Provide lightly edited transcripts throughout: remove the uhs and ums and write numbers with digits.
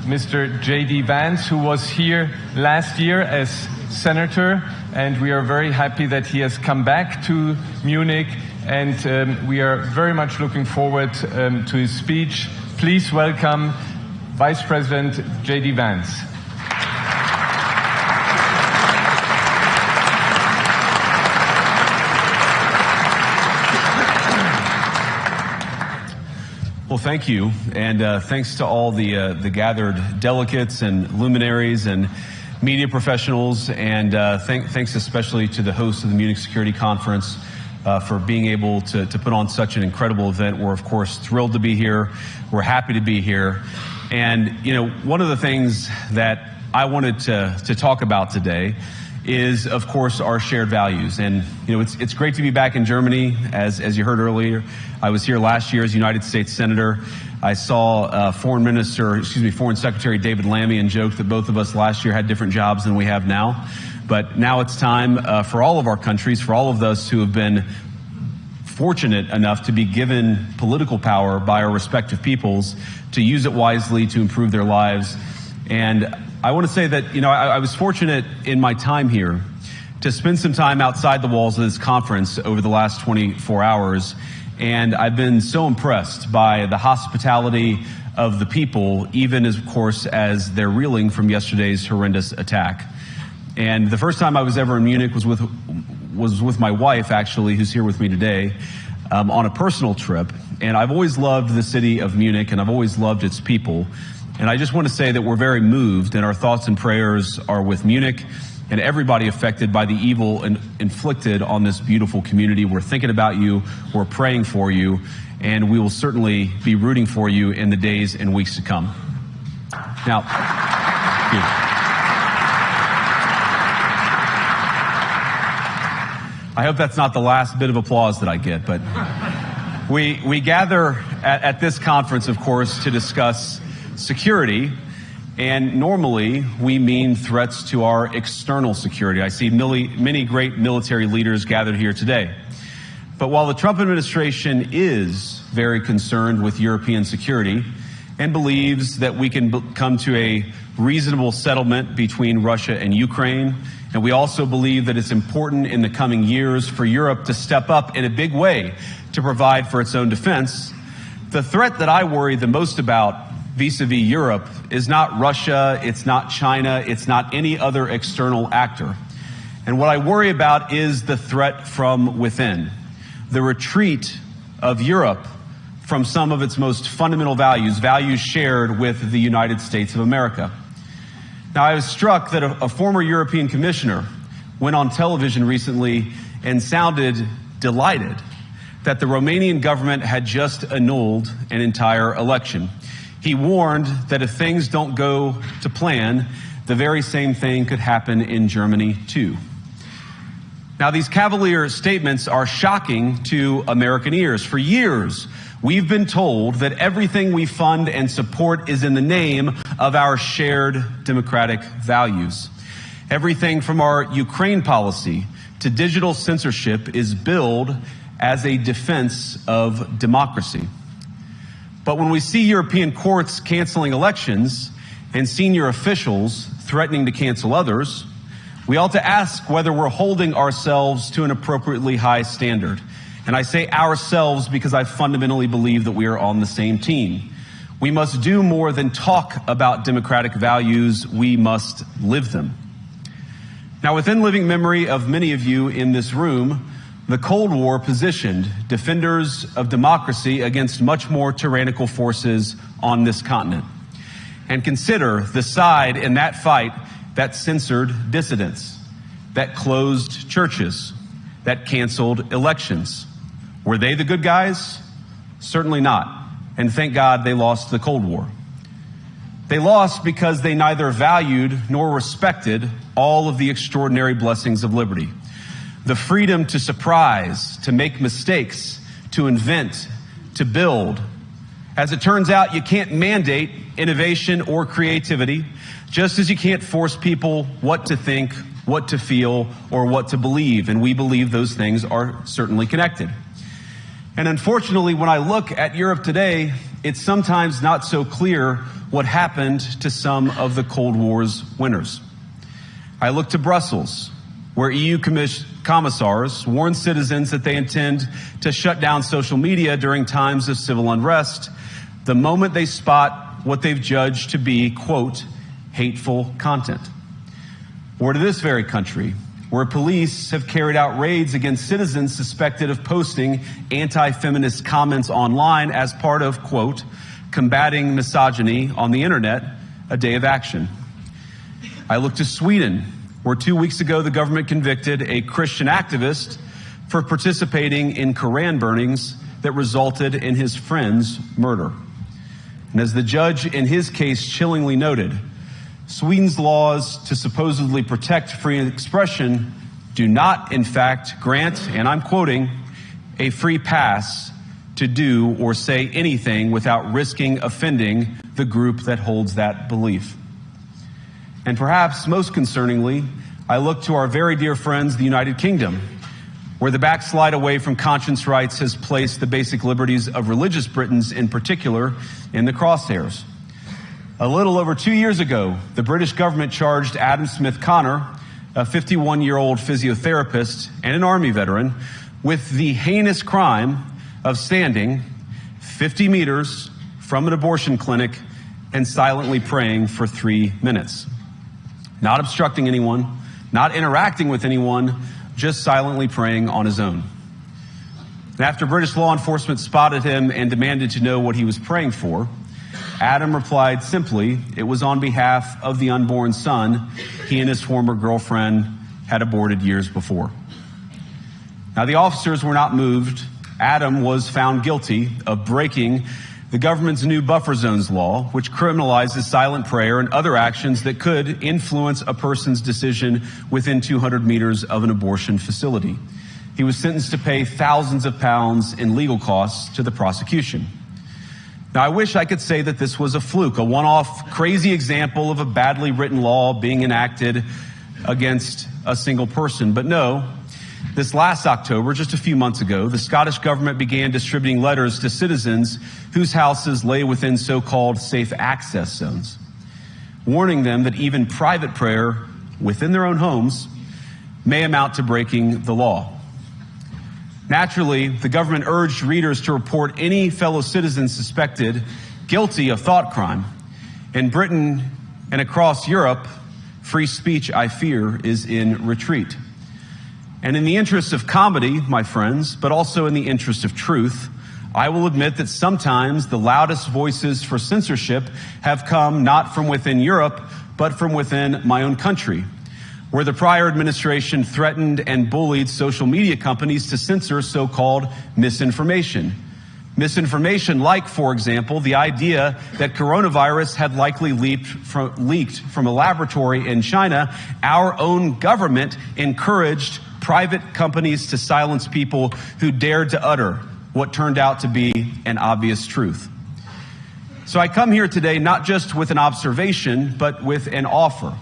Mr. J.D. Vance, who was here last year as senator, and we are very happy that he has come back to Munich, and we are very much looking forward to his speech. Please welcome Vice President J.D. Vance. Well, thank you, and thanks to all the gathered delegates and luminaries and media professionals, and thanks especially to the host of the Munich Security Conference for being able to put on such an incredible event. We're, of course, thrilled to be here. We're happy to be here. And, you know, one of the things that I wanted to talk about today is, of course, our shared values. And, you know, it's great to be back in Germany. As you heard earlier, I was here last year as United States Senator. I saw Foreign Secretary David Lammy and joked that both of us last year had different jobs than we have now. But now it's time for all of our countries, for all of us who have been fortunate enough to be given political power by our respective peoples, to use it wisely to improve their lives. And I want to say that, you know, I was fortunate in my time here to spend some time outside the walls of this conference over the last 24 hours. And I've been so impressed by the hospitality of the people, even as, of course, as they're reeling from yesterday's horrendous attack. And the first time I was ever in Munich was with my wife, actually, who's here with me today, on a personal trip. And I've always loved the city of Munich, and I've always loved its people. And I just want to say that we're very moved, and our thoughts and prayers are with Munich and everybody affected by the evil inflicted on this beautiful community. We're thinking about you, we're praying for you, and we will certainly be rooting for you in the days and weeks to come. Now, I hope that's not the last bit of applause that I get, but we gather at this conference, of course, to discuss security, and normally we mean threats to our external security. I see many great military leaders gathered here today. But while the Trump administration is very concerned with European security and believes that we can come to a reasonable settlement between Russia and Ukraine, and we also believe that it's important in the coming years for Europe to step up in a big way to provide for its own defense, the threat that I worry the most about vis-a-vis Europe is not Russia, it's not China, it's not any other external actor. And what I worry about is the threat from within, the retreat of Europe from some of its most fundamental values, values shared with the United States of America. Now, I was struck that a former European commissioner went on television recently and sounded delighted that the Romanian government had just annulled an entire election. He warned that if things don't go to plan, the very same thing could happen in Germany too. Now, these cavalier statements are shocking to American ears. For years, we've been told that everything we fund and support is in the name of our shared democratic values. Everything from our Ukraine policy to digital censorship is billed as a defense of democracy. But when we see European courts canceling elections and senior officials threatening to cancel others, we ought to ask whether we're holding ourselves to an appropriately high standard. And I say ourselves because I fundamentally believe that we are on the same team. We must do more than talk about democratic values, we must live them. Now, within living memory of many of you in this room, the Cold War positioned defenders of democracy against much more tyrannical forces on this continent. And consider the side in that fight that censored dissidents, that closed churches, that canceled elections. Were they the good guys? Certainly not. And thank God they lost the Cold War. They lost because they neither valued nor respected all of the extraordinary blessings of liberty. The freedom to surprise, to make mistakes, to invent, to build. As it turns out, you can't mandate innovation or creativity, just as you can't force people what to think, what to feel, or what to believe. And we believe those things are certainly connected. And unfortunately, when I look at Europe today, it's sometimes not so clear what happened to some of the Cold War's winners. I look to Brussels, where EU commissars warn citizens that they intend to shut down social media during times of civil unrest the moment they spot what they've judged to be, quote, hateful content. Or to this very country, where police have carried out raids against citizens suspected of posting anti-feminist comments online as part of, quote, combating misogyny on the internet, a day of action. I look to Sweden, where 2 weeks ago the government convicted a Christian activist for participating in Koran burnings that resulted in his friend's murder. And as the judge in his case chillingly noted, Sweden's laws to supposedly protect free expression do not, in fact, grant, and I'm quoting, a free pass to do or say anything without risking offending the group that holds that belief. And perhaps most concerningly, I look to our very dear friends, the United Kingdom, where the backslide away from conscience rights has placed the basic liberties of religious Britons in particular in the crosshairs. A little over 2 years ago, the British government charged Adam Smith Connor, a 51-year-old physiotherapist and an Army veteran, with the heinous crime of standing 50 meters from an abortion clinic and silently praying for 3 minutes. Not obstructing anyone, not interacting with anyone, just silently praying on his own. And after British law enforcement spotted him and demanded to know what he was praying for, Adam replied simply, it was on behalf of the unborn son he and his former girlfriend had aborted years before. Now, the officers were not moved. Adam was found guilty of breaking the government's new buffer zones law, which criminalizes silent prayer and other actions that could influence a person's decision within 200 meters of an abortion facility. He was sentenced to pay thousands of pounds in legal costs to the prosecution. Now, I wish I could say that this was a fluke, a one-off crazy example of a badly written law being enacted against a single person. But no, this last October, just a few months ago, the Scottish government began distributing letters to citizens whose houses lay within so-called safe access zones, warning them that even private prayer within their own homes may amount to breaking the law. Naturally, the government urged readers to report any fellow citizen suspected guilty of thought crime. In Britain and across Europe, free speech, I fear, is in retreat. And in the interest of comedy, my friends, but also in the interest of truth, I will admit that sometimes the loudest voices for censorship have come not from within Europe, but from within my own country, where the prior administration threatened and bullied social media companies to censor so-called misinformation. Misinformation like, for example, the idea that coronavirus had likely leaked from a laboratory in China. Our own government encouraged private companies to silence people who dared to utter what turned out to be an obvious truth. So I come here today not just with an observation, but with an offer.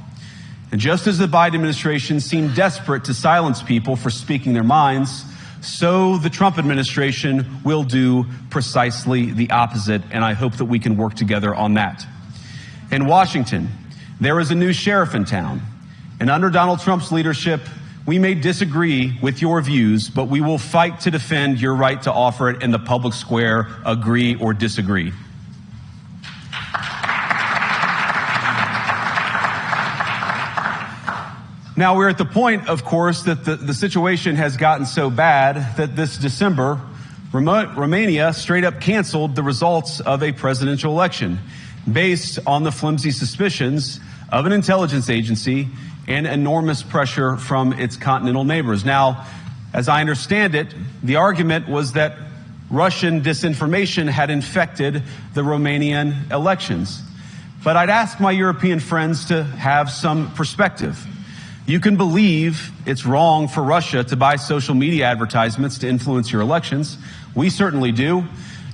And just as the Biden administration seemed desperate to silence people for speaking their minds, so the Trump administration will do precisely the opposite, and I hope that we can work together on that. In Washington, there is a new sheriff in town, and under Donald Trump's leadership, we may disagree with your views, but we will fight to defend your right to offer it in the public square, agree or disagree. Now, we're at the point, of course, that the situation has gotten so bad that this December, Romania straight up canceled the results of a presidential election based on the flimsy suspicions of an intelligence agency and enormous pressure from its continental neighbors. Now, as I understand it, the argument was that Russian disinformation had infected the Romanian elections. But I'd ask my European friends to have some perspective. You can believe it's wrong for Russia to buy social media advertisements to influence your elections. We certainly do.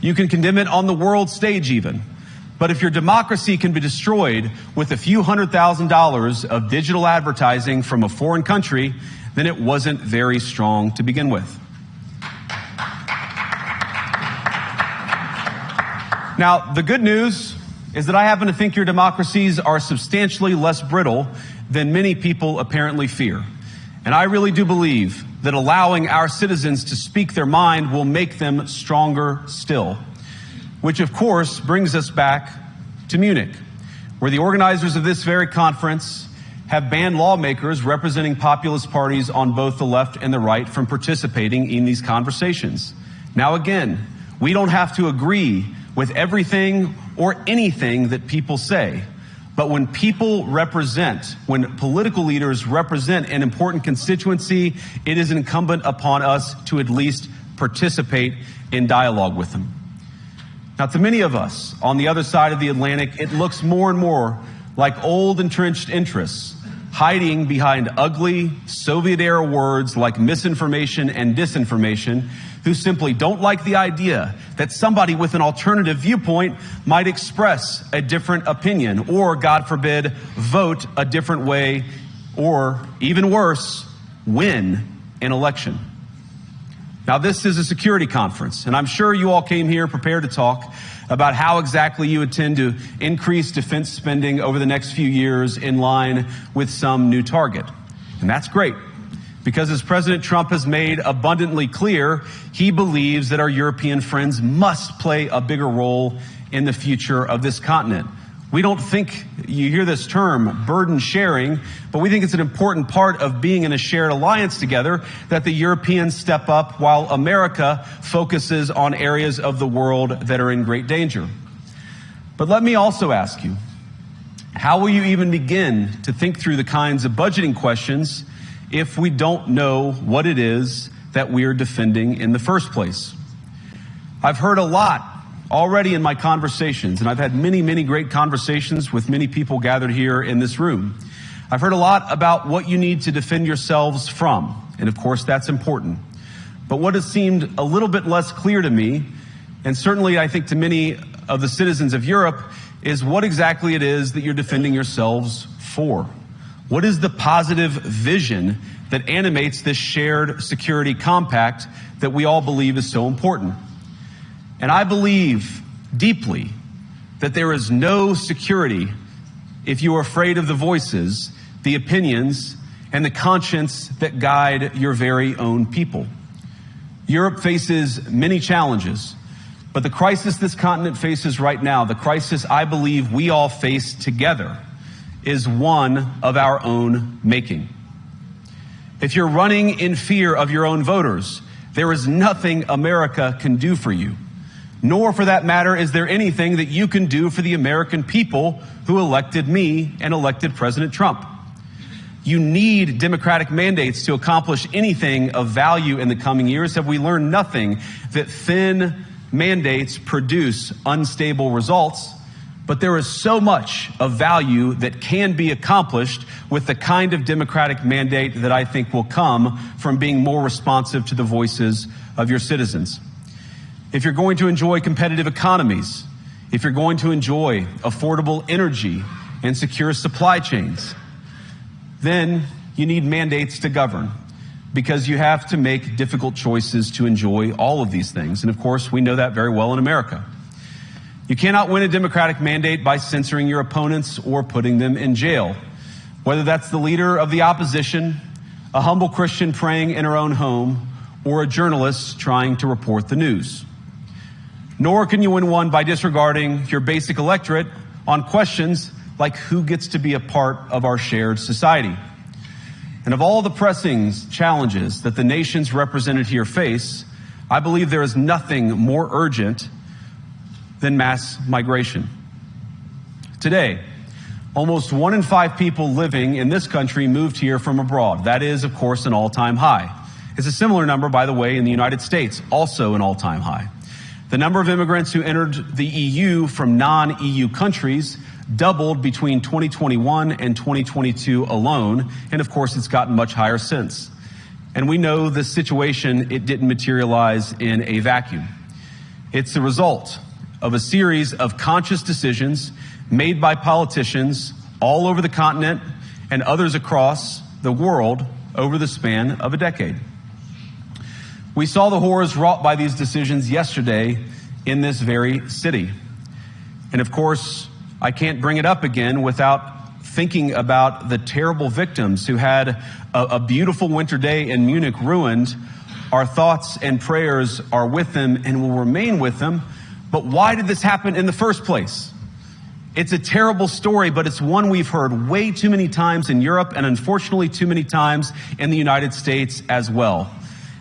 You can condemn it on the world stage even. But if your democracy can be destroyed with a few $100,000 of digital advertising from a foreign country, then it wasn't very strong to begin with. Now, the good news is that I happen to think your democracies are substantially less brittle than many people apparently fear. And I really do believe that allowing our citizens to speak their mind will make them stronger still. Which, of course, brings us back to Munich, where the organizers of this very conference have banned lawmakers representing populist parties on both the left and the right from participating in these conversations. Now, again, we don't have to agree with everything or anything that people say. But when people represent, when political leaders represent an important constituency, it is incumbent upon us to at least participate in dialogue with them. Now, to many of us on the other side of the Atlantic, it looks more and more like old entrenched interests hiding behind ugly Soviet-era words like misinformation and disinformation, who simply don't like the idea that somebody with an alternative viewpoint might express a different opinion or, God forbid, vote a different way or, even worse, win an election. Now, this is a security conference, and I'm sure you all came here prepared to talk about how exactly you intend to increase defense spending over the next few years in line with some new target. And that's great, because as President Trump has made abundantly clear, he believes that our European friends must play a bigger role in the future of this continent. We don't think, you hear this term, burden sharing, but we think it's an important part of being in a shared alliance together that the Europeans step up while America focuses on areas of the world that are in great danger. But let me also ask you, how will you even begin to think through the kinds of budgeting questions if we don't know what it is that we are defending in the first place? I've heard a lot already in my conversations, and I've had many, many great conversations with many people gathered here in this room. I've heard a lot about what you need to defend yourselves from, and of course that's important. But what has seemed a little bit less clear to me, and certainly I think to many of the citizens of Europe, is what exactly it is that you're defending yourselves for. What is the positive vision that animates this shared security compact that we all believe is so important? And I believe deeply that there is no security if you are afraid of the voices, the opinions, and the conscience that guide your very own people. Europe faces many challenges, but the crisis this continent faces right now, the crisis I believe we all face together, is one of our own making. If you're running in fear of your own voters, there is nothing America can do for you. Nor, for that matter, is there anything that you can do for the American people who elected me and elected President Trump. You need democratic mandates to accomplish anything of value in the coming years. Have we learned nothing that thin mandates produce unstable results? But there is so much of value that can be accomplished with the kind of democratic mandate that I think will come from being more responsive to the voices of your citizens. If you're going to enjoy competitive economies, if you're going to enjoy affordable energy and secure supply chains, then you need mandates to govern, because you have to make difficult choices to enjoy all of these things. And of course, we know that very well in America. You cannot win a democratic mandate by censoring your opponents or putting them in jail, whether that's the leader of the opposition, a humble Christian praying in her own home, or a journalist trying to report the news. Nor can you win one by disregarding your basic electorate on questions like who gets to be a part of our shared society. And of all the pressing challenges that the nations represented here face, I believe there is nothing more urgent than mass migration. Today, almost 1 in 5 people living in this country moved here from abroad. That is, of course, an all-time high. It's a similar number, by the way, in the United States, also an all-time high. The number of immigrants who entered the EU from non-EU countries doubled between 2021 and 2022 alone, and of course it's gotten much higher since. And we know this situation, it didn't materialize in a vacuum. It's the result of a series of conscious decisions made by politicians all over the continent and others across the world over the span of a decade. We saw the horrors wrought by these decisions yesterday in this very city. And of course, I can't bring it up again without thinking about the terrible victims who had a beautiful winter day in Munich ruined. Our thoughts and prayers are with them and will remain with them. But why did this happen in the first place? It's a terrible story, but it's one we've heard way too many times in Europe and unfortunately too many times in the United States as well.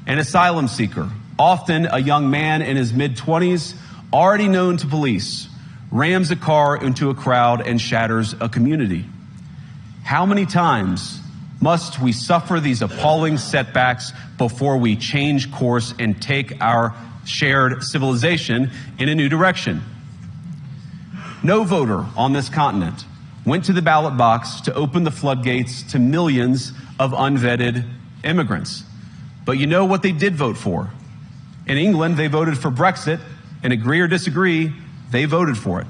An asylum seeker, often a young man in his mid-20s, already known to police, rams a car into a crowd and shatters a community. How many times must we suffer these appalling setbacks before we change course and take our shared civilization in a new direction? No voter on this continent went to the ballot box to open the floodgates to millions of unvetted immigrants. But you know what they did vote for? In England, they voted for Brexit, and agree or disagree, they voted for it.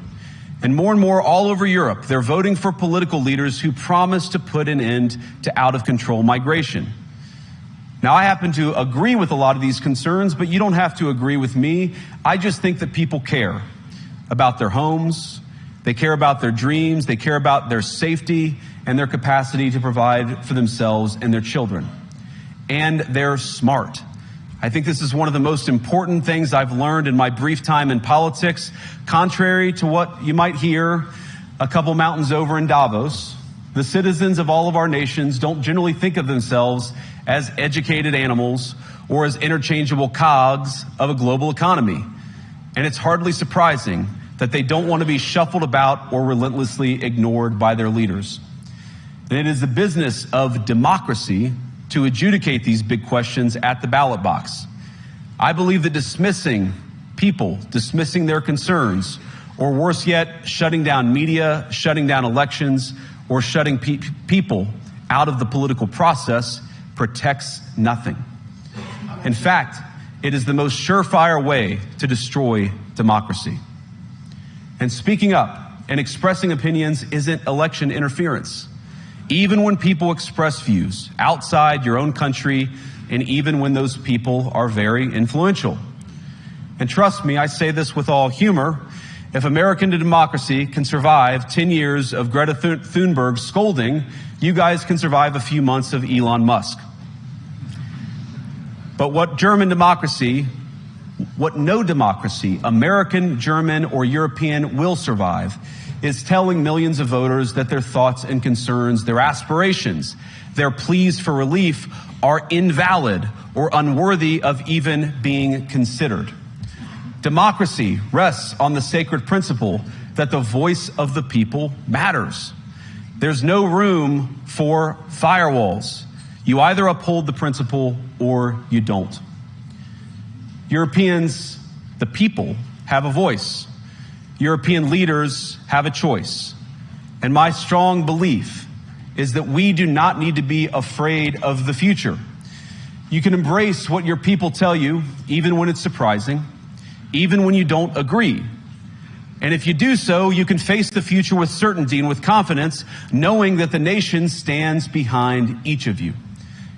And more all over Europe, they're voting for political leaders who promise to put an end to out-of-control migration. Now, I happen to agree with a lot of these concerns, but you don't have to agree with me. I just think that people care about their homes, they care about their dreams, they care about their safety and their capacity to provide for themselves and their children. And they're smart. I think this is one of the most important things I've learned in my brief time in politics. Contrary to what you might hear a couple mountains over in Davos, the citizens of all of our nations don't generally think of themselves as educated animals or as interchangeable cogs of a global economy. And it's hardly surprising that they don't want to be shuffled about or relentlessly ignored by their leaders. And it is the business of democracy to adjudicate these big questions at the ballot box. I believe that dismissing people, dismissing their concerns, or worse yet, shutting down media, shutting down elections, or shutting people out of the political process protects nothing. In fact, it is the most surefire way to destroy democracy. And speaking up and expressing opinions isn't election interference. Even when people express views outside your own country, and even when those people are very influential. And trust me, I say this with all humor, if American democracy can survive 10 years of Greta Thunberg's scolding, you guys can survive a few months of Elon Musk. But what no democracy, American, German, or European, will survive is telling millions of voters that their thoughts and concerns, their aspirations, their pleas for relief are invalid or unworthy of even being considered. Democracy rests on the sacred principle that the voice of the people matters. There's no room for firewalls. You either uphold the principle or you don't. Europeans, the people, have a voice. European leaders have a choice. And my strong belief is that we do not need to be afraid of the future. You can embrace what your people tell you, even when it's surprising, even when you don't agree. And if you do so, you can face the future with certainty and with confidence, knowing that the nation stands behind each of you.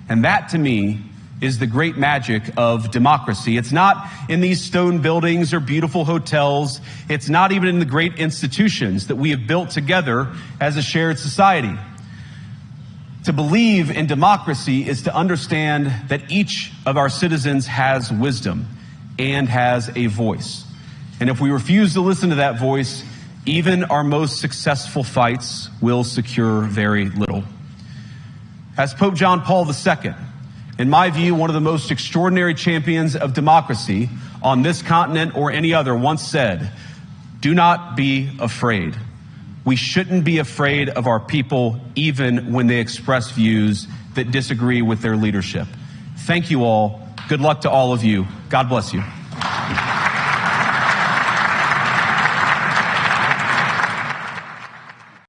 And that, to me, is the great magic of democracy. It's not in these stone buildings or beautiful hotels. It's not even in the great institutions that we have built together as a shared society. To believe in democracy is to understand that each of our citizens has wisdom and has a voice. And if we refuse to listen to that voice, even our most successful fights will secure very little. As Pope John Paul II, in my view, one of the most extraordinary champions of democracy on this continent or any other, once said, "Do not be afraid." We shouldn't be afraid of our people, even when they express views that disagree with their leadership. Thank you all. Good luck to all of you. God bless you.